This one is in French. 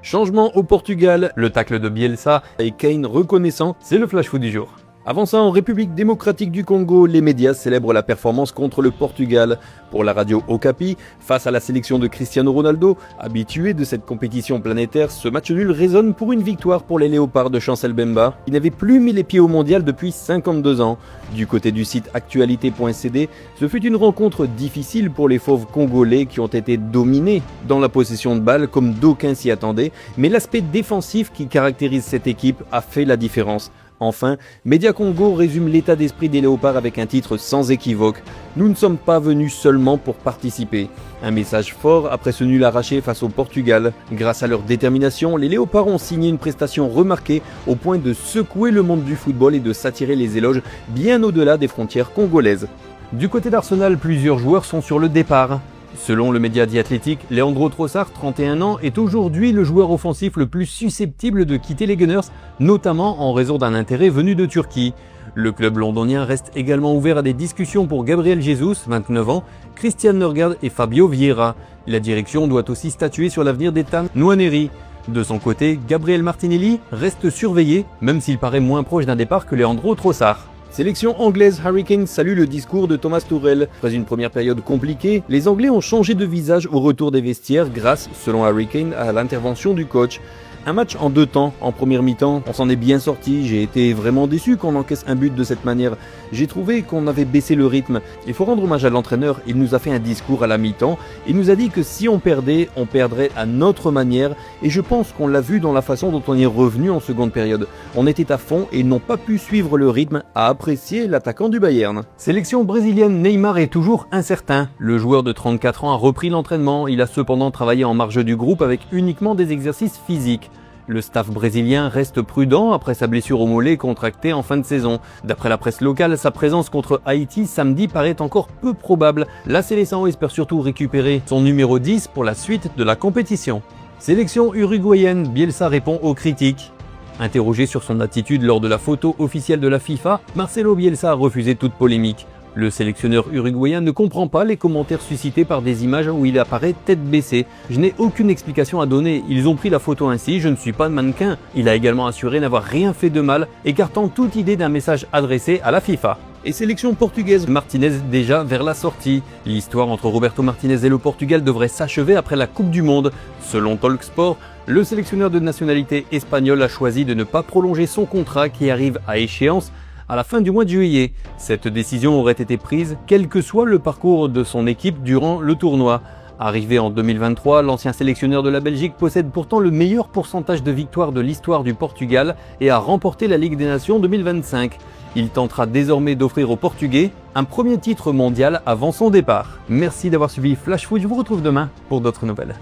Changement au Portugal, le tacle de Bielsa et Kane reconnaissant, c'est le flash foot du jour. Avant ça, en République démocratique du Congo, les médias célèbrent la performance contre le Portugal. Pour la radio Okapi, face à la sélection de Cristiano Ronaldo, habitué de cette compétition planétaire, ce match nul résonne pour une victoire pour les Léopards de Chancel Bemba. Il n'avait plus mis les pieds au mondial depuis 52 ans. Du côté du site actualité.cd, ce fut une rencontre difficile pour les fauves congolais qui ont été dominés dans la possession de balles comme d'aucuns s'y attendaient, mais l'aspect défensif qui caractérise cette équipe a fait la différence. Enfin, Média Congo résume l'état d'esprit des Léopards avec un titre sans équivoque. Nous ne sommes pas venus seulement pour participer. Un message fort après ce nul arraché face au Portugal. Grâce à leur détermination, les Léopards ont signé une prestation remarquée au point de secouer le monde du football et de s'attirer les éloges bien au-delà des frontières congolaises. Du côté d'Arsenal, plusieurs joueurs sont sur le départ. Selon le média The Athletic, Leandro Trossard, 31 ans, est aujourd'hui le joueur offensif le plus susceptible de quitter les Gunners, notamment en raison d'un intérêt venu de Turquie. Le club londonien reste également ouvert à des discussions pour Gabriel Jesus, 29 ans, Christian Nørgaard et Fabio Vieira. La direction doit aussi statuer sur l'avenir d'Ethan Nwaneri. De son côté, Gabriel Martinelli reste surveillé, même s'il paraît moins proche d'un départ que Leandro Trossard. Sélection anglaise, Harry Kane salue le discours de Thomas Tuchel. Après une première période compliquée, les Anglais ont changé de visage au retour des vestiaires grâce, selon Harry Kane, à l'intervention du coach. Un match en 2 temps, en première mi-temps, on s'en est bien sorti, j'ai été vraiment déçu qu'on encaisse un but de cette manière. J'ai trouvé qu'on avait baissé le rythme. Il faut rendre hommage à l'entraîneur, il nous a fait un discours à la mi-temps, il nous a dit que si on perdait, on perdrait à notre manière, et je pense qu'on l'a vu dans la façon dont on est revenu en seconde période. On était à fond et n'ont pas pu suivre le rythme, à apprécier l'attaquant du Bayern. Sélection brésilienne, Neymar est toujours incertain. Le joueur de 34 ans a repris l'entraînement, il a cependant travaillé en marge du groupe avec uniquement des exercices physiques. Le staff brésilien reste prudent après sa blessure au mollet contractée en fin de saison. D'après la presse locale, sa présence contre Haïti samedi paraît encore peu probable. La Seleção espère surtout récupérer son numéro 10 pour la suite de la compétition. Sélection uruguayenne, Bielsa répond aux critiques. Interrogé sur son attitude lors de la photo officielle de la FIFA, Marcelo Bielsa a refusé toute polémique. Le sélectionneur uruguayen ne comprend pas les commentaires suscités par des images où il apparaît tête baissée. Je n'ai aucune explication à donner, ils ont pris la photo ainsi, je ne suis pas mannequin. Il a également assuré n'avoir rien fait de mal, écartant toute idée d'un message adressé à la FIFA. Et sélection portugaise, Martinez déjà vers la sortie. L'histoire entre Roberto Martinez et le Portugal devrait s'achever après la Coupe du Monde. Selon Talksport, le sélectionneur de nationalité espagnole a choisi de ne pas prolonger son contrat qui arrive à échéance à la fin du mois de juillet. Cette décision aurait été prise quel que soit le parcours de son équipe durant le tournoi. Arrivé en 2023, l'ancien sélectionneur de la Belgique possède pourtant le meilleur pourcentage de victoires de l'histoire du Portugal et a remporté la Ligue des Nations 2025. Il tentera désormais d'offrir aux Portugais un premier titre mondial avant son départ. Merci d'avoir suivi Flash Foot, je vous retrouve demain pour d'autres nouvelles.